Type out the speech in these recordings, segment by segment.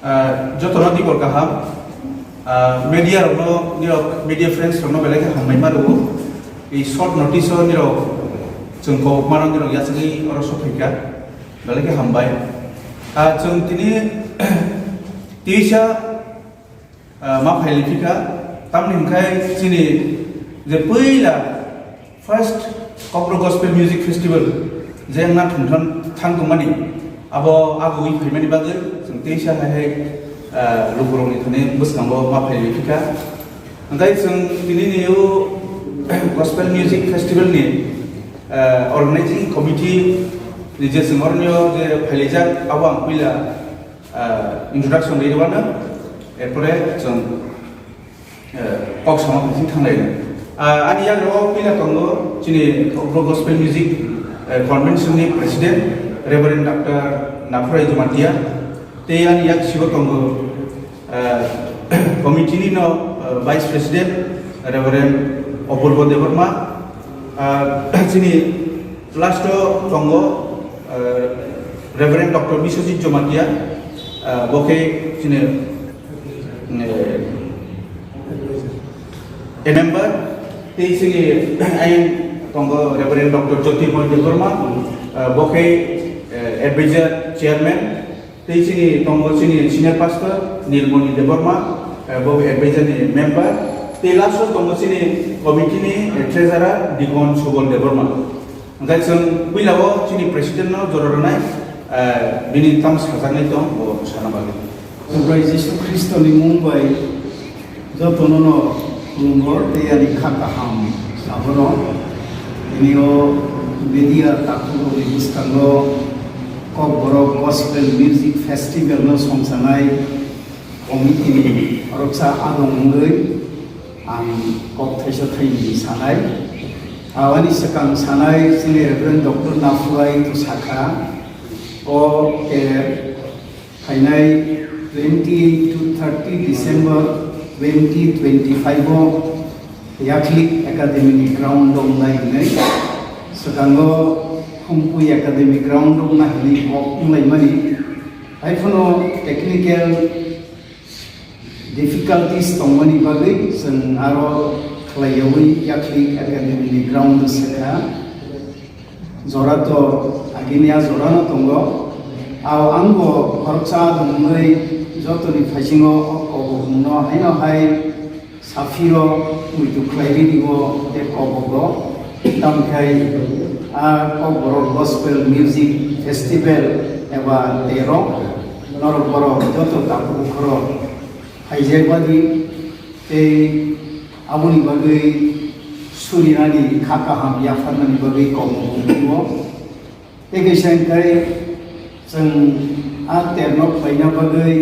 Jotono di Gorkaham, media rono, niro media friends rono belai hamai maru, I short notice on niro, jengko marang niro yasgi orang sofika, belai hambai. Jeng tini tisha map helifika, tam nimkai sini the puila first Kopro Gospel Music Festival, jeng na thang mani. Abo agu pemani bagai, sengtisha hai luburong itu nih bus kambo map helifika. Angkai seng ini niu Gospel Music Festival nih organizing committee di sengornyo je helija awang pila introduction dari mana, erpore seng kok sama penting thang lain. Ani yang ro pila tonggo cini Kopro Gospel Music Convention ni Presiden Reverend Dr. Nafurai Jumatia, Teyan Yak Shivakongo, Committee no Vice President Reverend Opurbo Devarma, sini last Kongo Reverend Dr. Biswajit Jumatia, Boke sini a member, sini Ain Kongo Reverend Dr. Jyotirmoy Devarma, Boke advisor chairman, sini tonggo sini senior pastor Nilmoni Deborma, bobe advisor ni member, langsung tonggo sini committee ni treasurer Dikon Subol Deborma. Angkat seng bilawo sini presiden no jororonai bini tam sasangai tong bo sana bagi. Tuhan Yesus Kristus ni Mumbai, jotono no lungor dia di kakaham, sabono ini o media takuro di bustango. Kopro Gospel Music Festival no somsanai committee ni oroksa adong ngai ang kop thaisa thaini sanai awani sakang sanai sini Reverend Dr. Nafurai tu saka o kainai 20 to 30 December 2025 o Yaklik Academy ground dong lai ngai sakango Kumpui Academy ground dong na hili mulai mani. Iphone technical difficulties tong mani bagai sen aro kelayawi Yaklik Academy ground seka. Zorato aginia zorano tonggo. Aw anggo harca dong ngai joto ni fasingo obo no haino hai safiro muitu kelairi digo de kobogo tamkai Kopro Gospel Music Festival eba tero norok boro joto tapu koro haijek bagi abuni bagai surinani kakaham yafanani bagai komo sengkai seng terno laina bagai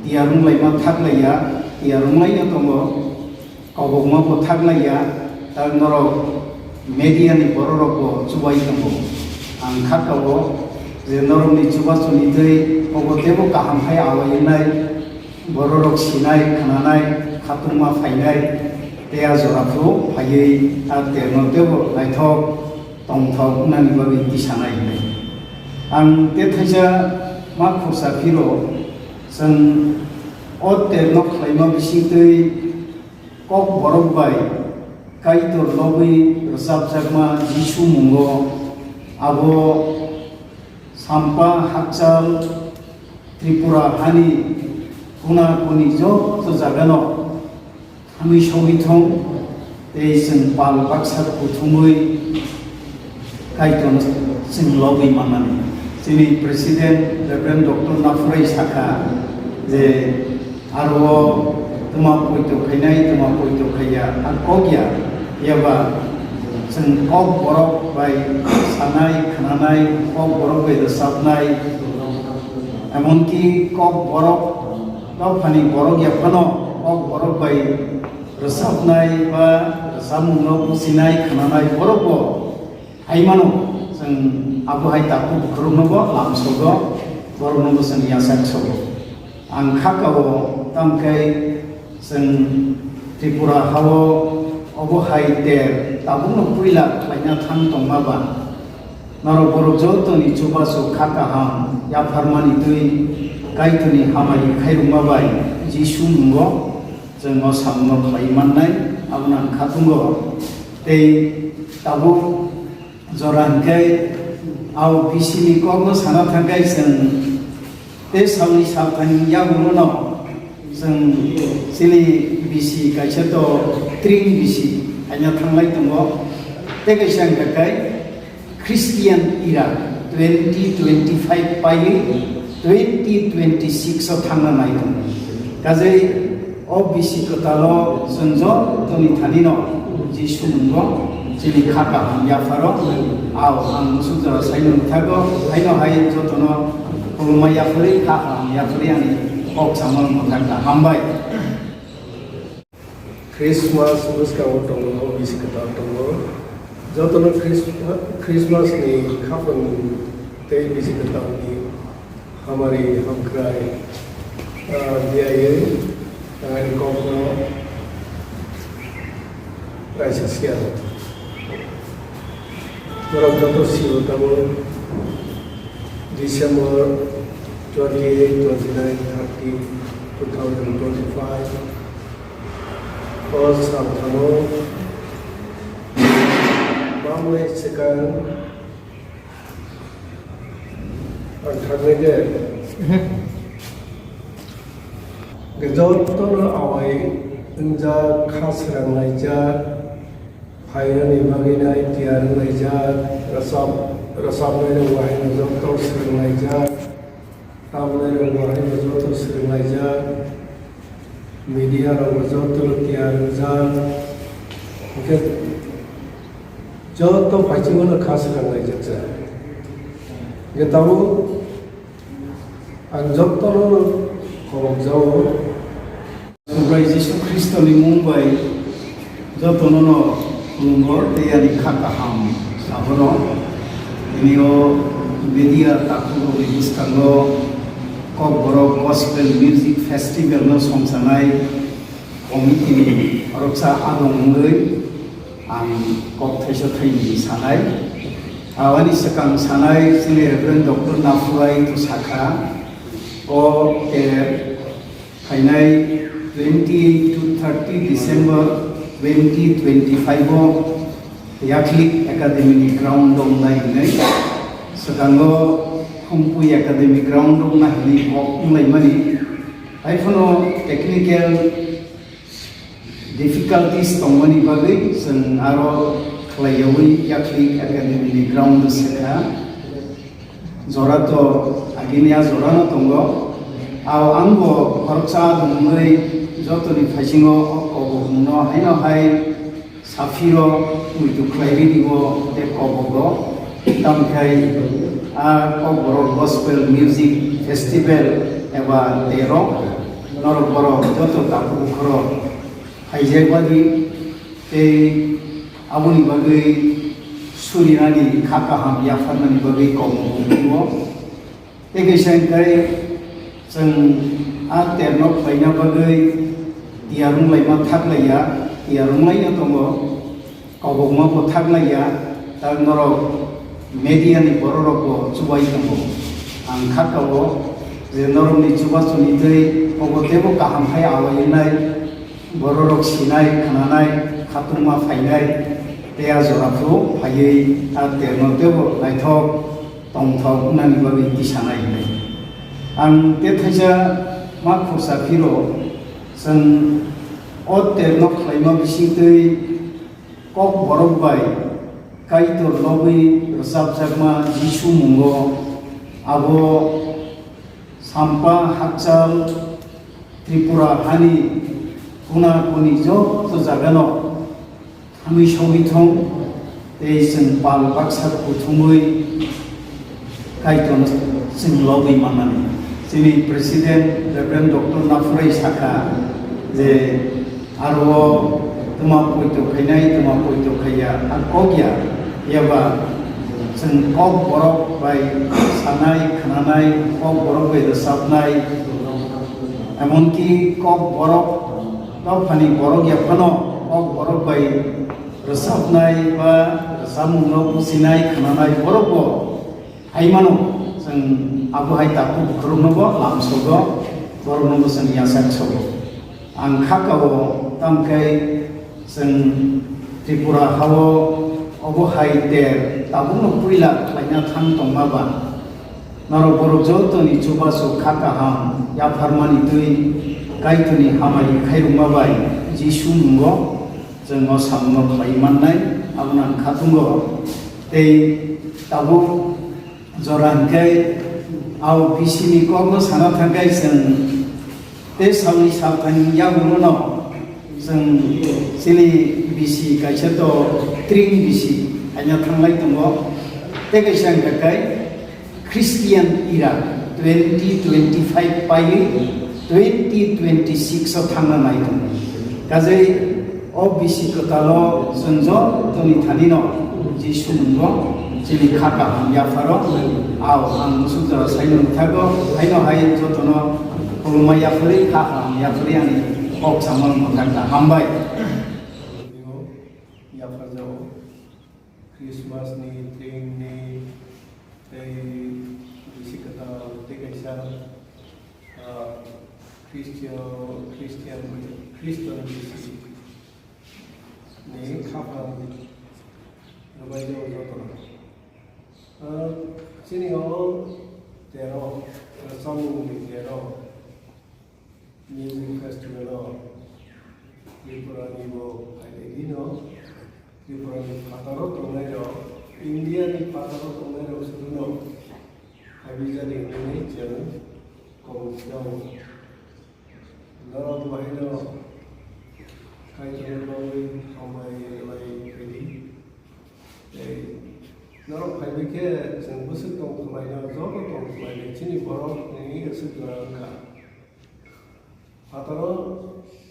tiarung laina thak laya tiarung laina tongo kobogma po thak laya tar norok media ni bororoko chubai tamo ang khakawo je norom ni chubasu ni dei ogotebo kaham hai awainai bororok sinai khananai khatuma phainai tea zorafro phaiei a terno tebo naithok tongthok nani babi tisanai nei ang te thaisa ma khursa phiro sang o terno khlaima bisitei kok borok bai Kaitor lobi resab sagma Jisu mungo abo sampa hakcal Tripura hani kuna kuni jo to jagano kami shobithong teisen pal baksat kuthumui kaiton sing lobi manani sini Presiden Reverend Dr. Nafurai saka je arwo tuma poito khainai tuma poito khaya akogya Yaba sen kok borok by sanai khananai kok borok by resapnai emonki kok borok to phani borok ya phano kok borok by resapnai ba samungno pusinai khananai borok bo haimano sen abu hai tapu khurungno bo lamsogo borokno sen yasak sogo ang khakawo tamkai sen Tripura hawo obo hai ter tabung puila laina thang tongmaba naro borok joto ni chubaso khaka ham ya farmani tui गायतोनि हामानि खायरुमाबाय जिसु मुंगो जोङो सामनो खालामनाय आबुनां खाथुंगो दै दाबो जरानखाय आव बिसिनि कबो साना थांखाय जों बे सावनि सावथानि याबुनो जों सिनि बिसि गायसेथ' ट्रिन बिसि आइना थांलाय दङ बे गायसें थाखाय ख्रिस्टियान इरा 2025 पाइलि 2026 आव थांना नायदों गाजै अ बिसि खोथाल' जों ज' जोंनि थानिनो जिसु मुंगो जोंनि खाका हामयाफारो आव आं सुजरा साइनो थागो आइनो हाय जतनो खुलुमायाफोरि खाका हामयाफोरि आंनि अक्सामन मथाका हामबाय Christmas muskawo tongo bisikata tongo jotono Christmas ni khapon te bisikata ni hamari hamkrai diaye kopno raisasya Jorok joto siwo tamo December 28, 29, 30, 2025 First Sabtamo Mamle second Antagege Gejotono awai Unja khasrang laija Hayrani baginai tiarang laija Rasab nairang wahai joto srang laija Tam nairang wahai joto srang laija media orang joto tiar jan oke joto pachingono khas rangai jaksa ye tahu an joto no khobok jawo Tugai Yesus Kristo ni Mumbai joto no mungor te ani khaka ham sabono ini o media takuro biskango Koboro Gospel Music Festival no somsanai komiti ni oroksa adongoi ang kopthaiso thaini sanai awani sakang sanai sini Reverend Dr. Nafurai to Sakha o kainai 20 to 30 December 2025 o Yaklik Academy ground dong nai nai sakango Kumpui Academy ground dong na hili kok mulai mani iPhone technical difficulties tong mani bagai sen aro kelayawi Yaklik Academy ground seka zorato aginia zorano tongo aw anggo korsa dongmai joto ni phasingo kobo haino hai safiro muitu klairi go te kobo tamkai Koboro Gospel Music Festival eba tero noroboro joto tapu khoro haijai badi abuni bagai surinani khaka ham yafanani bagai komo egesangkai जों terno baina bagai tiarung laima thaklaya tiarung laina tongo kobogma bo thaklaya tar norok media ni bororoko chubai tongo ang khakawo je noromni chubasuni tei obotebo kaham khai awainai bororok sinai khananai khatuma phainai teya jorapro phaiei ar terno tebo naithok tongthok nani bagai tisanai nai ang tethaja ma khosa phiro जों o terno khlaima bisingtei kok borok bai kaitor lobi rosab jagma jisu mungo abo sampa hakchal tripura hani kuna kuni jo to jagano ami shobithong tei जों pal baksa kuthumui kaiton जों lobi manani जोंनि president reverend doctor नाफुराई साखा जे आरो तुमा पयतो खायनाय तुमा पयतो खाया आर कगिया एबा जों कब बरक बाय सानाय खानानाय कब बरक बाय रोजाबनाय एमनकि कब बरक दावफानि बरक याफानो कब बरक बाय रोजाबनाय बा रोजाबमुनो बुजिनाय खानानाय बरकबो हायमानो जों abuhai tapu kurungnobo lamsogo borungnobo sen yasak sogo ang khakao tamkai sen Tripura hawo abuhai ter tabungno puila laina thang tongmaba naro borok jotoni chubaso khakaham ya farmani tui kaituni hamai khairungmabai Jisu mungo जों सामनो खालामनाय आबुनां खाथुंगो ते ताबु जरानकै आव बिसिनि कगो साना थांगाय जों ते सावनि सावथानि याबुनो जों सिलि बिसि गायसे तो ट्रिं बिसि आइना थांलाय दङो ते गायसां गाय क्रिस्टियान इरा 2025 पाइ 2026 आव थांना नाय दङ गाजै Obisi ketalo senjo toni tanino Jisu mungo jili khaka ya faro aw ang musudara saino thago aino hai jotono kuluma ya fari khaka ya fari ani ok samal mothakta hambai ya farjao Christmas ni ting ni bisi kata tegaisa Christian bisi nih kapan lepas jauh jauh sini orang tero sambung di tero music festival Tripura ni bo ada gino Tripura ni pataro tongero India ni pataro tongero seduno habis jadi Indonesia kau jauh lalu bahaya kayak lalu ramai lagi naruh kayak ke senggusit tong kemarin jauh tong kemarin cini borok ini segera enggak pataro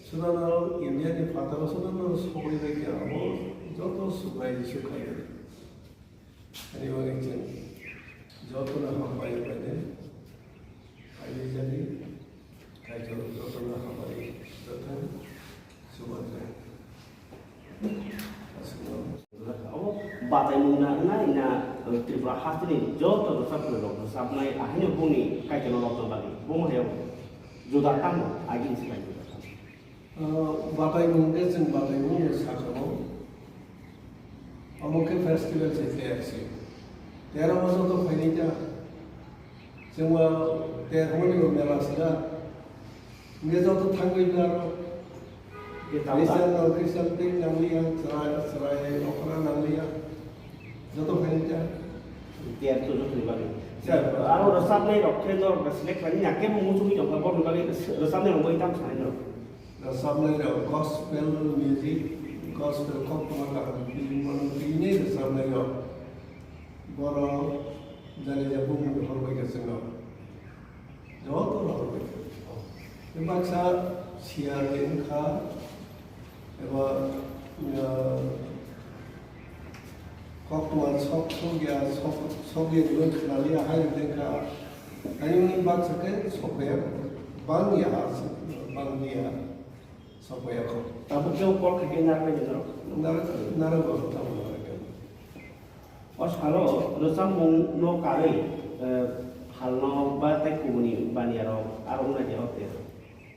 sudah naruh India di pataro sudah naruh sekolah lagi amo jauh sukai sukai ini orang cini jauh tu nak ramai lagi hari jadi kayak jauh tu nak ramai datang batai muna ina Tripura hasini joto rasa pelok rasa nai akhirnya buni kai kena lokal bagi bung heo juda tamu agin sekali batai muna sen batai muna sakamo amoke festival se aksi tera maso to finita semua tera muni mela sila ngezo to tangoi daro Kristen ting nanglia serai okra nanglia joto penja tiap tu joto bagi aro resap nai rok kendo select kali nyake mengusumi jok kabor bagi resap nai ngoi tam sai no resap nai ro gospel music gospel kok maka ini resap nai ro boro jale jabung horbai keseno joto horbai baksa siarin kha एवं कॉकटोल सॉक सोगिया सोगे गुण खिलाड़िया हाय देखा अयुनी बात सके सोगे बांगिया सोगे को तब क्यों कॉल करके नारे जरो नारे बहुत तब और हालो रसम नो काले हालनो बात कुबनी बानियारो आरोना जाओते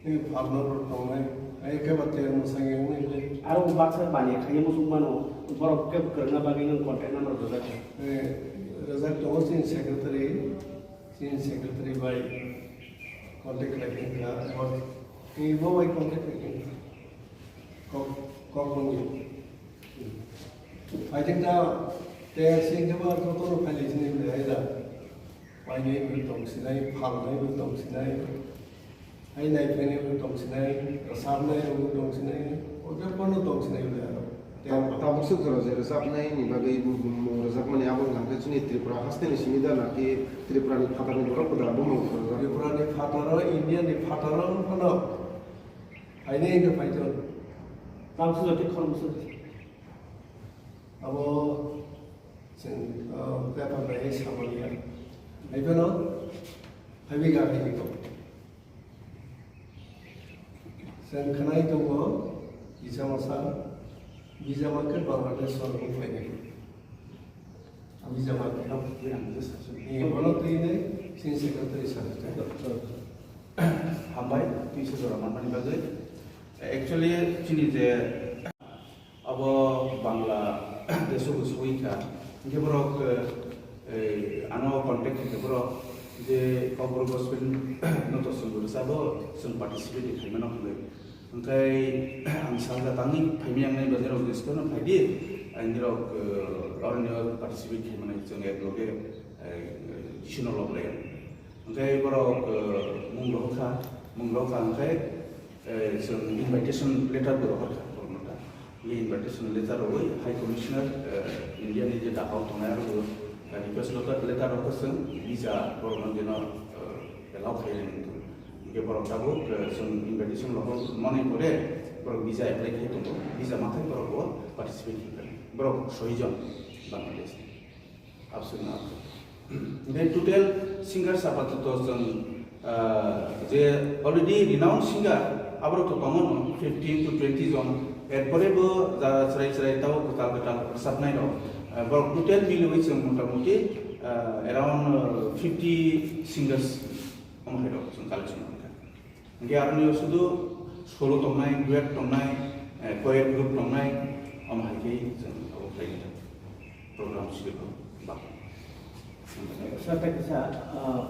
ये भावना पर तोमे Ayo ke bater musang yang ini. Aro baksa banyak kaya musuh mano, borok ke kerana bagi yang konten nama rozak. Rozak tu sin secretary by contact lagi kan, or ini bawa contact lagi. Kau punya. I think dah dia sih kebar tu tu nak pilih sini boleh ada. Wajib bertong sini, hal ni bertong sini. Ay naik ini untuk sini, resapnya untuk sini, udah penuh untuk sini udah. Tahu maksud kalau saya resapnya ini bagi resap mana abang kan kesini Tripura hasnya ni sini dah nak Tripura ni fatara ni berapa dah abang Tripura ni fatara, India ni fatara penuh. Ini yang kita tahu sudah tikar musuh. Abo sen berapa banyak sama dia. Ini penuh, habis kah ini tu. Sen kenai tu mo, bisa makan Bangladesh orang ini. Bisa makan. Ini kalau tu ini जोंनि सेक्रेटारि सार हामबाय टिसि जरा मानमानि बागै एक्चुअली जोंनि जे अब बांला देशो गुसुइखा गेबरक आनो कन्टेक्ट गेबरक जे कबर गस्पेल नटसन गुरसाबो जों पार्टिसिपेट खालामनो होबाय ओमफ्राय आं सानजा तांनि फाइमियांनाय बाजाराव डिस्कनो फाइदि आंनिराव अरण्य पार्टिसिपेट खालामनाय जों एकलगे डिसिजन लबलाय ओमफ्राय बरक मुंलखा ओमफ्राय जों इनभाइटेशन लेटार बरखा बरनोटा बे इनभाइटेशन लेटाराव हाई कमिशनार इन्डियानि जे दाखाव थांनाय आरो रिक्वेस्ट लेटार जों भिजा बरनो जेन एलाउ खालामनो के बरक दाबो जों इनभाइटेशन लखौ मने करे बरक भिजा एप्लाइ खालामनो भिजा माथाय बरकवा पार्टिसिपेट खालामनो बरक 6 जन बांलादेश आपसुना ओमफ्राय टोटेल सिंगार्स आपातत जों जे अलरेडि रिनाउन्ड सिंगार आबरथ दंमोन 15 to 20 जन एरपरेबो जा स्राय ताव गोटाल साबनाय दं बरक टोटेल मिलुयै जों मटामटि एराउन्ड 50 सिंगार्स हमहाय दं जों कालेक्शन ओमफ्राय आरो शुद्ध सलो दंनाय डुएट दंनाय कयेट ग्रुप दंनाय हमहायखै जों अबलायनो प्रग्राम सिडुल बा Sir,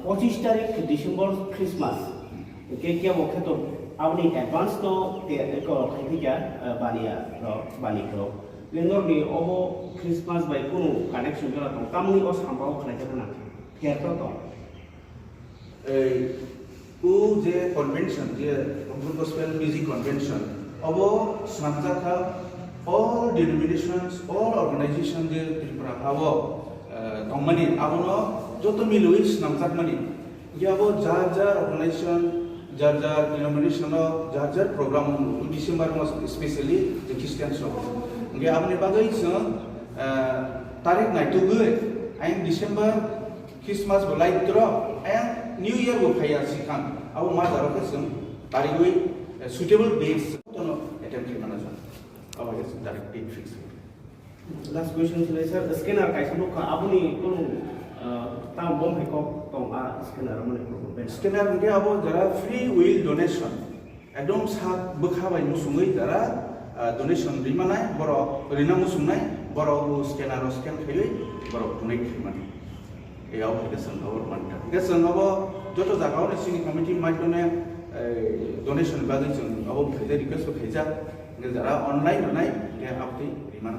25 तारिख डिसेम्बर क्रिसमास के क्या वक्त तो आपने एडवांस तो एक खाइफिका बानिखौ लेंगर नि अब क्रिसमास बाय कोनो कानेक्शन जरा दं कामनि अ सामबाव खालायखा ना फेरथ दं उ जे कन्वेंशन जे गस्पेल म्यूजिक कन्वेंशन अब स्नामजाखा all denominations all organization जे त्रिपुरा हावो दंमानि आबनो जतो मिलुइ स्नामजाकमानि याबो जार organization जार denomination जार program डिसेम्बर मास स्पेशली जे क्रिस्टियान सब नगे आबनि बागै जों तारिख नायतुगै आइन डिसेम्बर क्रिसमास बोलायद्र आइन न्यू इयर बो फाया सिखां आबो मा जारखौ जों तारिखै सुटेबल डेट्स तनो अटेम्प्ट खालामना जों आबो तारिख date fix Last question today, sir. Scanner kaisa nuka abuni kono tang bom heko tong scanner amane ko scanner नगे आबो जरा फ्री विल डोनेशन एकदम सा बखाबाय मुसुङै जरा डोनेशन रिमानाय बर रिना मुसुंनाय बर स्केनार स्केन खैलै बर डोनेट खैमानि एयाव गेसन अवर मानता गेसन अब जतो जागाव सिनि कमिटि माइटने डोनेशन बागै जों अब खैजा रिक्वेस्ट खैजा जरा अनलाइन होनाय के आपति रिमान